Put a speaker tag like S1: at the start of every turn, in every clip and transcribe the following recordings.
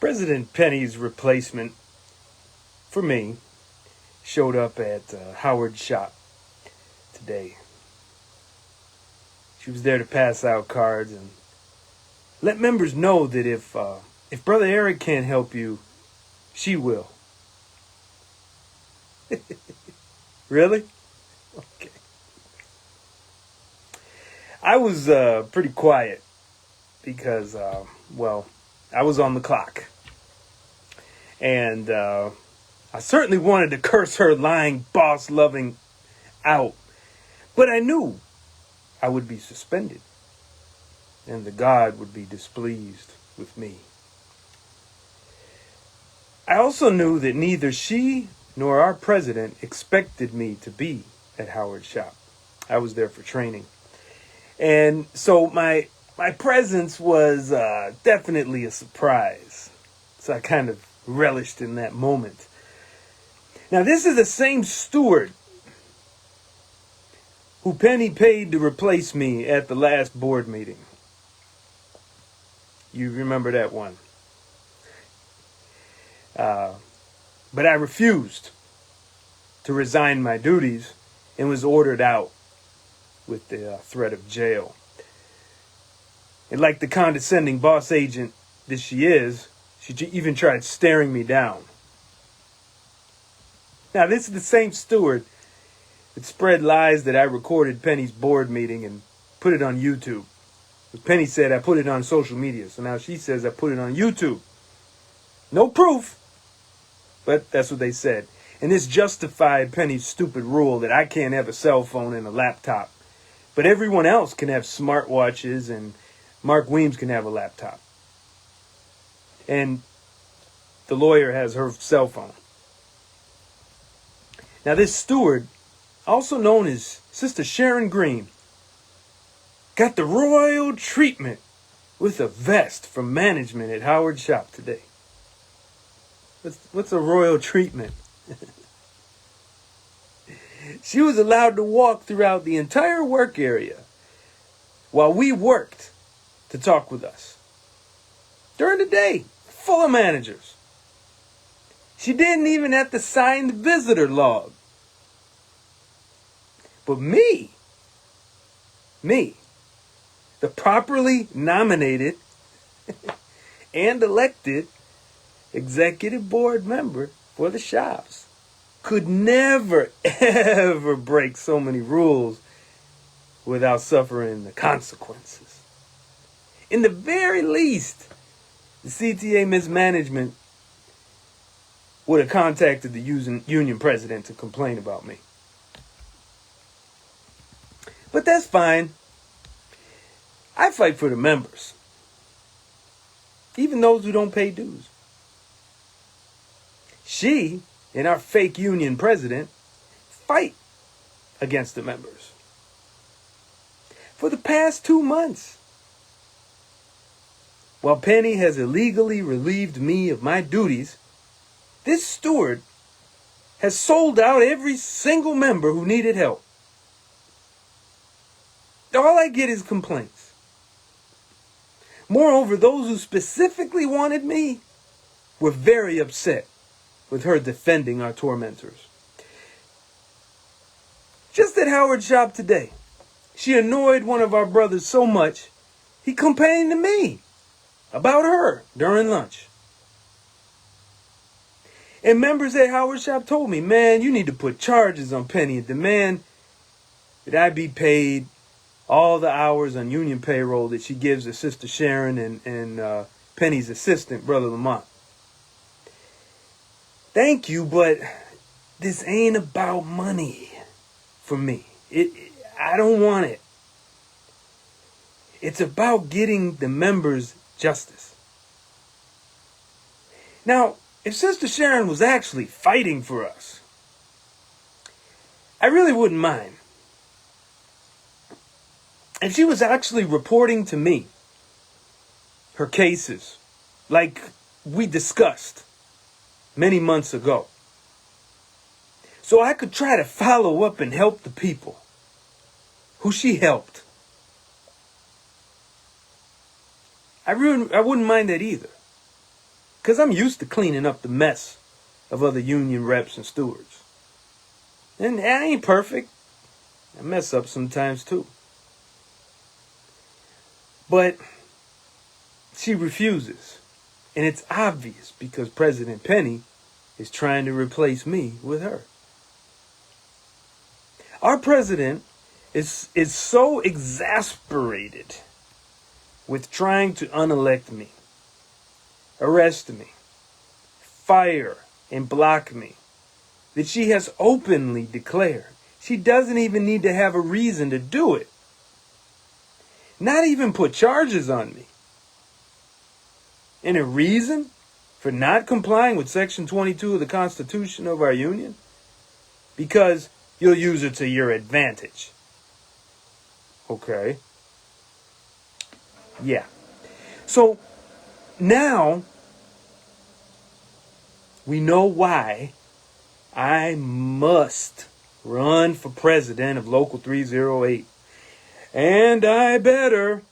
S1: President Pennie's replacement, for me, showed up at Howard's shop today. She was there to pass out cards and let members know that if Brother Eric can't help you, she will. Really? Okay. I was pretty quiet because, I was on the clock. And I certainly wanted to curse her lying, boss-loving out. But I knew I would be suspended. And the God would be displeased with me. I also knew that neither she nor our president expected me to be at Howard's shop. I was there for training. And so my presence was definitely a surprise. So I kind of relished in that moment. Now, this is the same steward who Pennie paid to replace me at the last board meeting. You remember that one. But I refused to resign my duties and was ordered out with the threat of jail. And like the condescending boss agent that she is, she even tried staring me down. Now, this is the same steward that spread lies that I recorded Pennie's board meeting and put it on YouTube. Pennie said I put it on social media, so now she says I put it on YouTube. No proof, but that's what they said. And this justified Pennie's stupid rule that I can't have a cell phone and a laptop, but everyone else can have smartwatches and Mark Weems can have a laptop. And the lawyer has her cell phone. Now, this steward, also known as Sister Sharon Green, got the royal treatment with a vest from management at Howard's shop today. What's a royal treatment? She was allowed to walk throughout the entire work area while we worked to talk with us. During the day, full of managers. She didn't even have to sign the visitor log. But me, the properly nominated and elected executive board member for the shops, could never, ever break so many rules without suffering the consequences. In the very least, the CTA mismanagement would have contacted the union president to complain about me. But that's fine. I fight for the members, even those who don't pay dues. She and our fake union president fight against the members. For the past 2 months, while Pennie has illegally relieved me of my duties, this steward has sold out every single member who needed help. All I get is complaints. Moreover, those who specifically wanted me were very upset with her defending our tormentors. Just at Howard's shop today, she annoyed one of our brothers so much, he complained to me about her during lunch. And members at Howard's shop told me, man, you need to put charges on Pennie and demand that I be paid all the hours on union payroll that she gives to Sister Sharon and Pennie's assistant, Brother Lamont. Thank you, but this ain't about money for me. I don't want it. It's about getting the members justice. Now, if Sister Sharon was actually fighting for us, I really wouldn't mind. If she was actually reporting to me her cases, like we discussed many months ago, so I could try to follow up and help the people who she helped, I wouldn't mind that either. Because I'm used to cleaning up the mess of other union reps and stewards. And I ain't perfect. I mess up sometimes too. But she refuses. And it's obvious because President Pennie is trying to replace me with her. Our president is so exasperated with trying to unelect me, arrest me, fire, and block me that she has openly declared she doesn't even need to have a reason to do it. Not even put charges on me. And a reason for not complying with Section 22 of the Constitution of our Union? Because you'll use it to your advantage. Okay. Yeah. So now we know why I must run for president of Local 308. And I better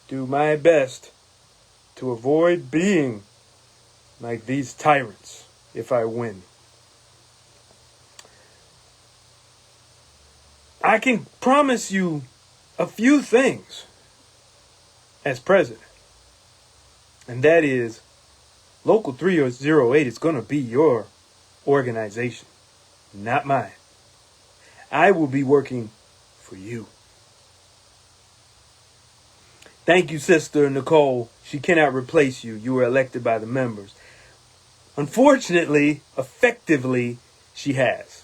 S1: do my best to avoid being like these tyrants if I win. I can promise you a few things as president. And that is, Local 308 is going to be your organization, not mine. I will be working for you. Thank you, Sister Nicole. She cannot replace you. You were elected by the members. Unfortunately, effectively, she has.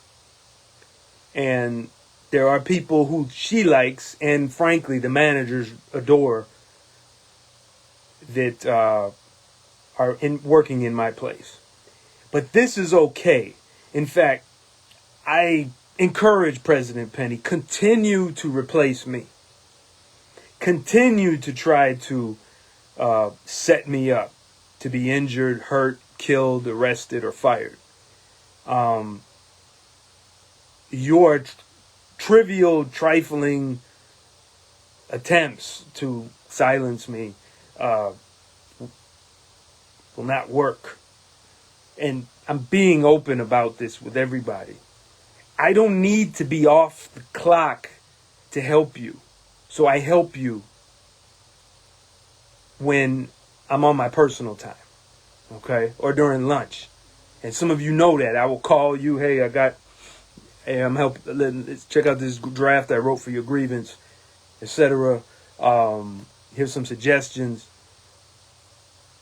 S1: And there are people who she likes, and frankly, the managers adore, that are working in my place. But this is okay. In fact, I encourage President Pennie, continue to replace me. Continue to try to set me up to be injured, hurt, killed, arrested, or fired. Your trivial, trifling attempts to silence me will not work. And I'm being open about this with everybody. I don't need to be off the clock to help you. So I help you when I'm on my personal time, okay? Or during lunch. And some of you know that. I will call you, hey, I'm helping, let's check out this draft I wrote for your grievance, etc. Here's some suggestions.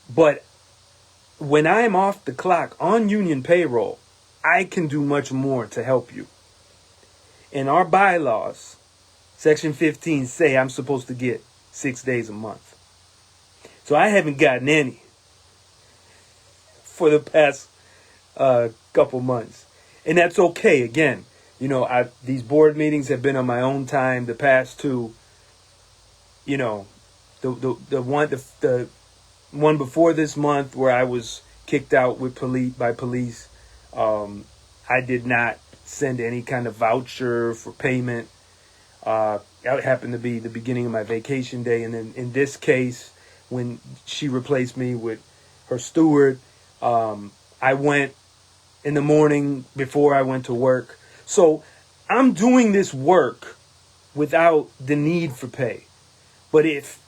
S1: But when I'm off the clock on union payroll, I can do much more to help you. In our bylaws, Section 15 say I'm supposed to get 6 days a month. So I haven't gotten any for the past couple months. And that's okay. Again, you know, these board meetings have been on my own time. The past two, you know, the one before this month where I was kicked out by police, I did not send any kind of voucher for payment. That happened to be the beginning of my vacation day. And then in this case, when she replaced me with her steward, I went in the morning before I went to work. So I'm doing this work without the need for pay. But if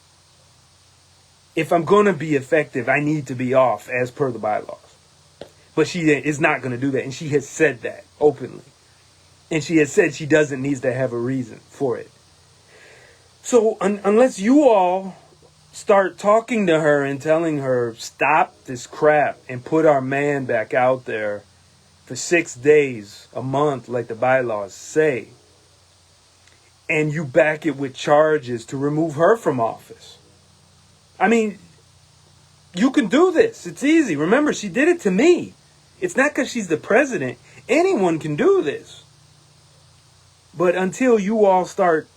S1: I'm going to be effective, I need to be off as per the bylaws. But she is not going to do that. And she has said that openly. And she has said she doesn't need to have a reason for it. So unless you all start talking to her and telling her, stop this crap and put our man back out there for 6 days, a month, like the bylaws say, and you back it with charges to remove her from office. I mean, you can do this. It's easy. Remember, she did it to me. It's not because she's the president. Anyone can do this. But until you all start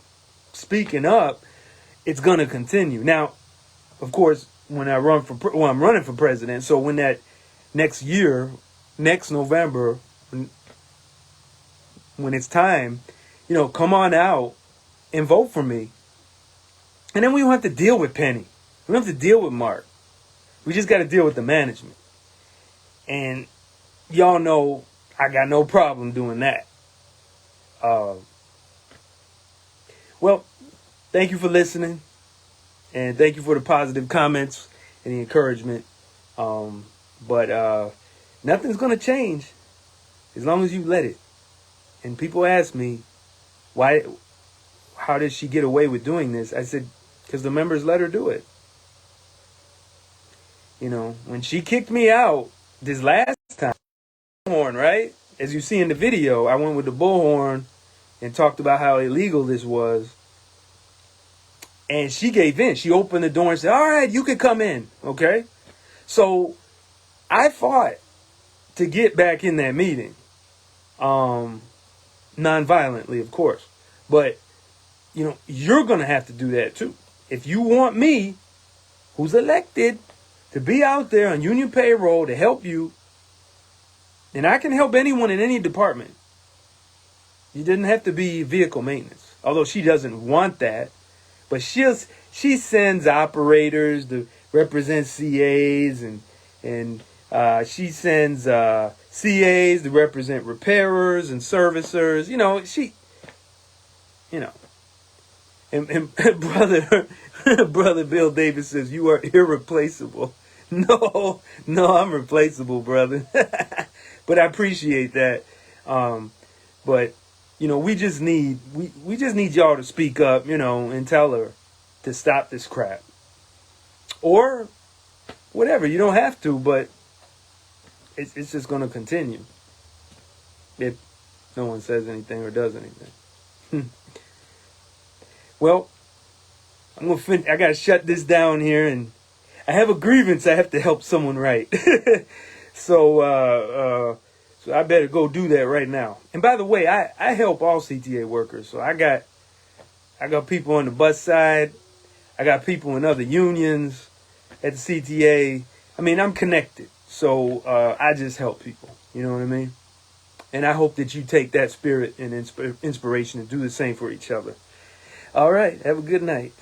S1: speaking up, it's going to continue. Now, of course, when I'm running for president, so when that next November, when it's time, you know, come on out and vote for me. And then we don't have to deal with Pennie. We don't have to deal with Mark. We just got to deal with the management. And y'all know I got no problem doing that. Well, thank you for listening. And thank you for the positive comments and the encouragement. But nothing's going to change as long as you let it. And people ask me, how did she get away with doing this? I said, because the members let her do it. You know, when she kicked me out this last time, bullhorn, right? As you see in the video, I went with the bullhorn and talked about how illegal this was. And she gave in. She opened the door and said, all right, you can come in. Okay. So I fought to get back in that meeting. Non-violently, of course. But, you know, you're going to have to do that too. If you want me, who's elected, to be out there on union payroll to help you, and I can help anyone in any department. You didn't have to be vehicle maintenance, although she doesn't want that. But she sends operators to represent CAs, and she sends CAs to represent repairers and servicers. You know, and brother Bill Davis says, you are irreplaceable. No, I'm replaceable, brother. But I appreciate that. But you know, we just need y'all to speak up, you know, and tell her to stop this crap. Or whatever, you don't have to, but it's just going to continue if no one says anything or does anything. Well, I got to shut this down here, and I have a grievance I have to help someone write. So I better go do that right now. And by the way, I help all CTA workers. So I got people on the bus side. I got people in other unions at the CTA. I mean, I'm connected. So I just help people. You know what I mean? And I hope that you take that spirit and inspiration and do the same for each other. All right. Have a good night.